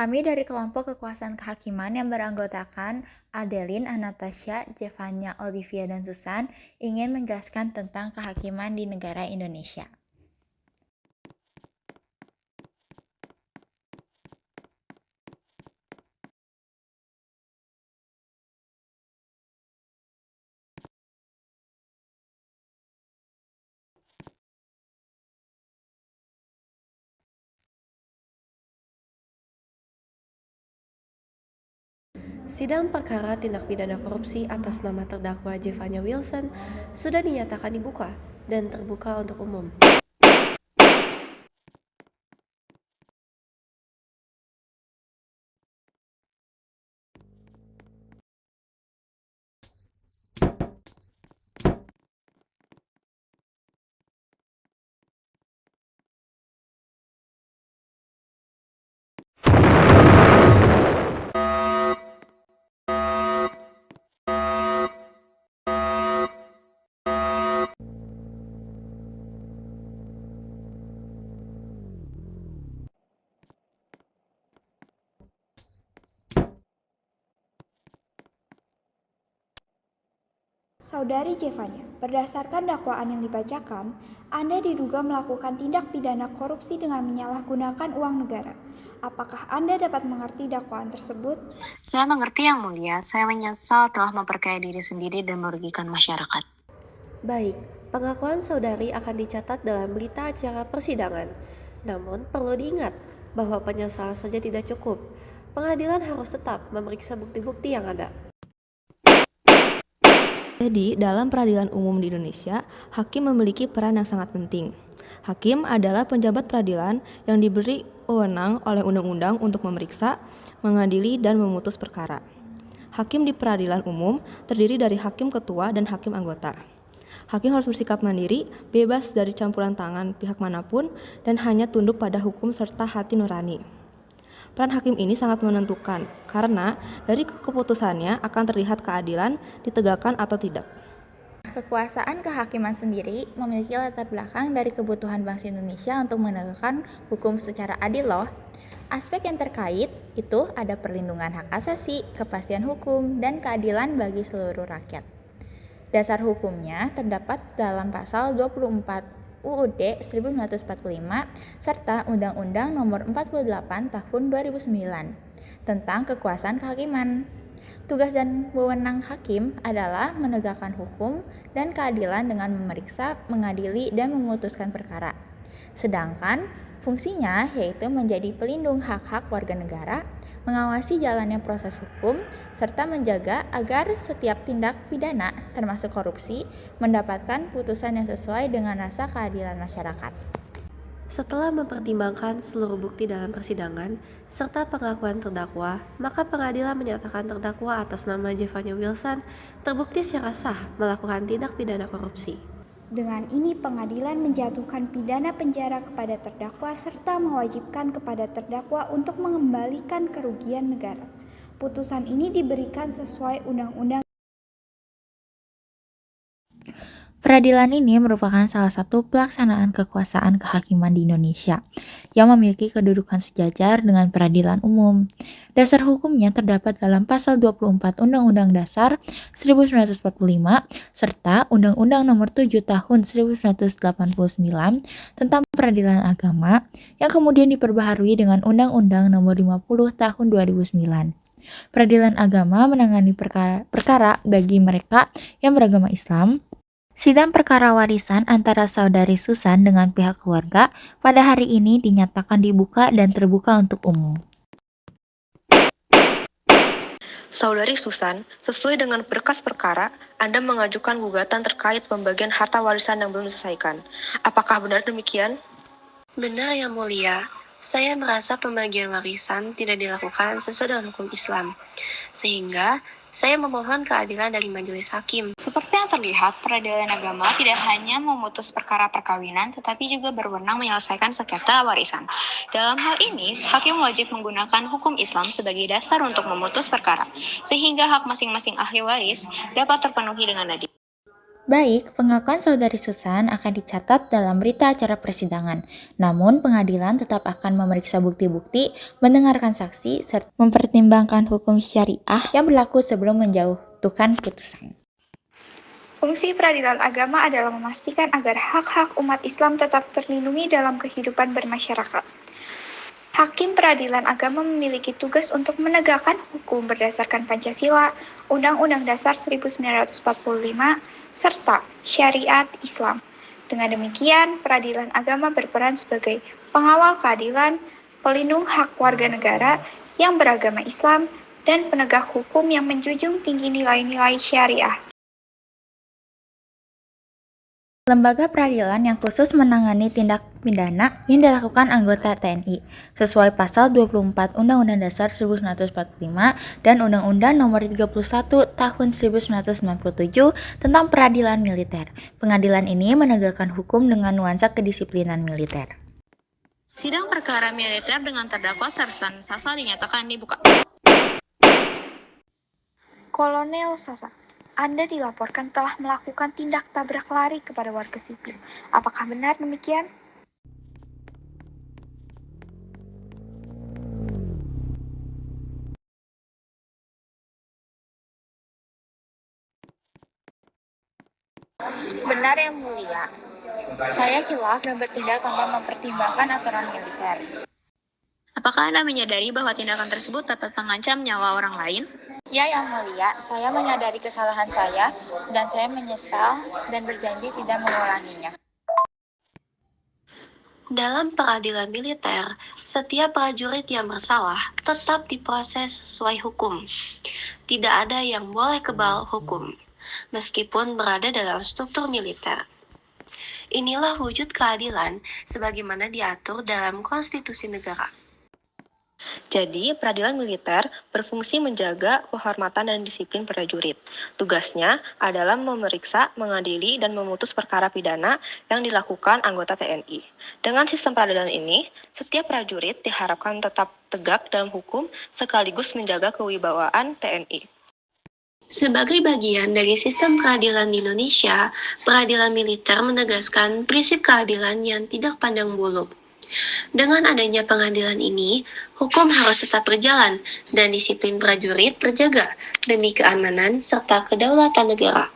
Kami dari kelompok kekuasaan kehakiman yang beranggotakan Adeline, Anastasia, Jevanya, Olivia, dan Susan ingin menjelaskan tentang kehakiman di negara Indonesia. Sidang perkara tindak pidana korupsi atas nama terdakwa Jevanya Wilson sudah dinyatakan dibuka dan terbuka untuk umum. Saudari Jevanya, berdasarkan dakwaan yang dibacakan, Anda diduga melakukan tindak pidana korupsi dengan menyalahgunakan uang negara. Apakah Anda dapat mengerti dakwaan tersebut? Saya mengerti Yang Mulia, saya menyesal telah memperkaya diri sendiri dan merugikan masyarakat. Baik, pengakuan saudari akan dicatat dalam berita acara persidangan. Namun perlu diingat bahwa penyesalan saja tidak cukup. Pengadilan harus tetap memeriksa bukti-bukti yang ada. Jadi, dalam peradilan umum di Indonesia, hakim memiliki peran yang sangat penting. Hakim adalah penjabat peradilan yang diberi wewenang oleh undang-undang untuk memeriksa, mengadili, dan memutus perkara. Hakim di peradilan umum terdiri dari hakim ketua dan hakim anggota. Hakim harus bersikap mandiri, bebas dari campuran tangan pihak manapun, dan hanya tunduk pada hukum serta hati nurani. Peran hakim ini sangat menentukan, karena dari keputusannya akan terlihat keadilan ditegakkan atau tidak. Kekuasaan kehakiman sendiri memiliki latar belakang dari kebutuhan bangsa Indonesia untuk menegakkan hukum secara adil loh. Aspek yang terkait itu ada perlindungan hak asasi, kepastian hukum, dan keadilan bagi seluruh rakyat. Dasar hukumnya terdapat dalam pasal 24 UUD 1945 serta Undang-Undang Nomor 48 Tahun 2009 tentang kekuasaan kehakiman. Tugas dan wewenang hakim adalah menegakkan hukum dan keadilan dengan memeriksa, mengadili, dan memutuskan perkara. Sedangkan fungsinya yaitu menjadi pelindung hak-hak warga negara, mengawasi jalannya proses hukum, serta menjaga agar setiap tindak pidana, termasuk korupsi, mendapatkan putusan yang sesuai dengan rasa keadilan masyarakat. Setelah mempertimbangkan seluruh bukti dalam persidangan serta pengakuan terdakwa, maka pengadilan menyatakan terdakwa atas nama Jevanya Wilson terbukti secara sah melakukan tindak pidana korupsi. Dengan ini pengadilan menjatuhkan pidana penjara kepada terdakwa serta mewajibkan kepada terdakwa untuk mengembalikan kerugian negara. Putusan ini diberikan sesuai undang-undang. Peradilan ini merupakan salah satu pelaksanaan kekuasaan kehakiman di Indonesia yang memiliki kedudukan sejajar dengan peradilan umum. Dasar hukumnya terdapat dalam pasal 24 Undang-Undang Dasar 1945 serta Undang-Undang Nomor 7 Tahun 1989 tentang peradilan agama yang kemudian diperbaharui dengan Undang-Undang Nomor 50 Tahun 2009. Peradilan agama menangani perkara bagi mereka yang beragama Islam. Sidang perkara warisan antara saudari Susan dengan pihak keluarga pada hari ini dinyatakan dibuka dan terbuka untuk umum. Saudari Susan, sesuai dengan berkas perkara, Anda mengajukan gugatan terkait pembagian harta warisan yang belum diselesaikan. Apakah benar demikian? Benar Yang Mulia, saya merasa pembagian warisan tidak dilakukan sesuai dengan hukum Islam, sehingga saya memohon keadilan dari majelis hakim. Seperti yang terlihat, peradilan agama tidak hanya memutus perkara perkawinan, tetapi juga berwenang menyelesaikan sengketa warisan. Dalam hal ini, hakim wajib menggunakan hukum Islam sebagai dasar untuk memutus perkara, sehingga hak masing-masing ahli waris dapat terpenuhi dengan adil. Baik, pengakuan saudari Susan akan dicatat dalam berita acara persidangan. Namun, pengadilan tetap akan memeriksa bukti-bukti, mendengarkan saksi, serta mempertimbangkan hukum syariah yang berlaku sebelum menjatuhkan putusan. Fungsi peradilan agama adalah memastikan agar hak-hak umat Islam tetap terlindungi dalam kehidupan bermasyarakat. Hakim peradilan agama memiliki tugas untuk menegakkan hukum berdasarkan Pancasila, Undang-Undang Dasar 1945, serta syariat Islam. Dengan demikian, peradilan agama berperan sebagai pengawal keadilan, pelindung hak warga negara yang beragama Islam, dan penegak hukum yang menjunjung tinggi nilai-nilai syariah. Lembaga peradilan yang khusus menangani tindak pidana yang dilakukan anggota TNI sesuai pasal 24 Undang-Undang Dasar 1945 dan Undang-Undang Nomor 31 Tahun 1997 tentang peradilan militer. Pengadilan ini menegakkan hukum dengan nuansa kedisiplinan militer. Sidang perkara militer dengan terdakwa Sersan Sasa dinyatakan dibuka. Kolonel Sasa, Anda dilaporkan telah melakukan tindak tabrak lari kepada warga sipil. Apakah benar demikian? Benar yang mulia, saya khilaf dan bertindak tanpa mempertimbangkan aturan militer. Apakah Anda menyadari bahwa tindakan tersebut dapat mengancam nyawa orang lain? Ya yang mulia, saya menyadari kesalahan saya dan saya menyesal dan berjanji tidak mengulanginya. Dalam peradilan militer, setiap prajurit yang bersalah tetap diproses sesuai hukum. Tidak ada yang boleh kebal hukum, meskipun berada dalam struktur militer. Inilah wujud keadilan sebagaimana diatur dalam konstitusi negara. Jadi, peradilan militer berfungsi menjaga kehormatan dan disiplin prajurit. Tugasnya adalah memeriksa, mengadili, dan memutus perkara pidana yang dilakukan anggota TNI. Dengan sistem peradilan ini, setiap prajurit diharapkan tetap tegak dalam hukum sekaligus menjaga kewibawaan TNI. Sebagai bagian dari sistem peradilan di Indonesia, peradilan militer menegaskan prinsip keadilan yang tidak pandang bulu. Dengan adanya pengadilan ini, hukum harus tetap berjalan dan disiplin prajurit terjaga demi keamanan serta kedaulatan negara.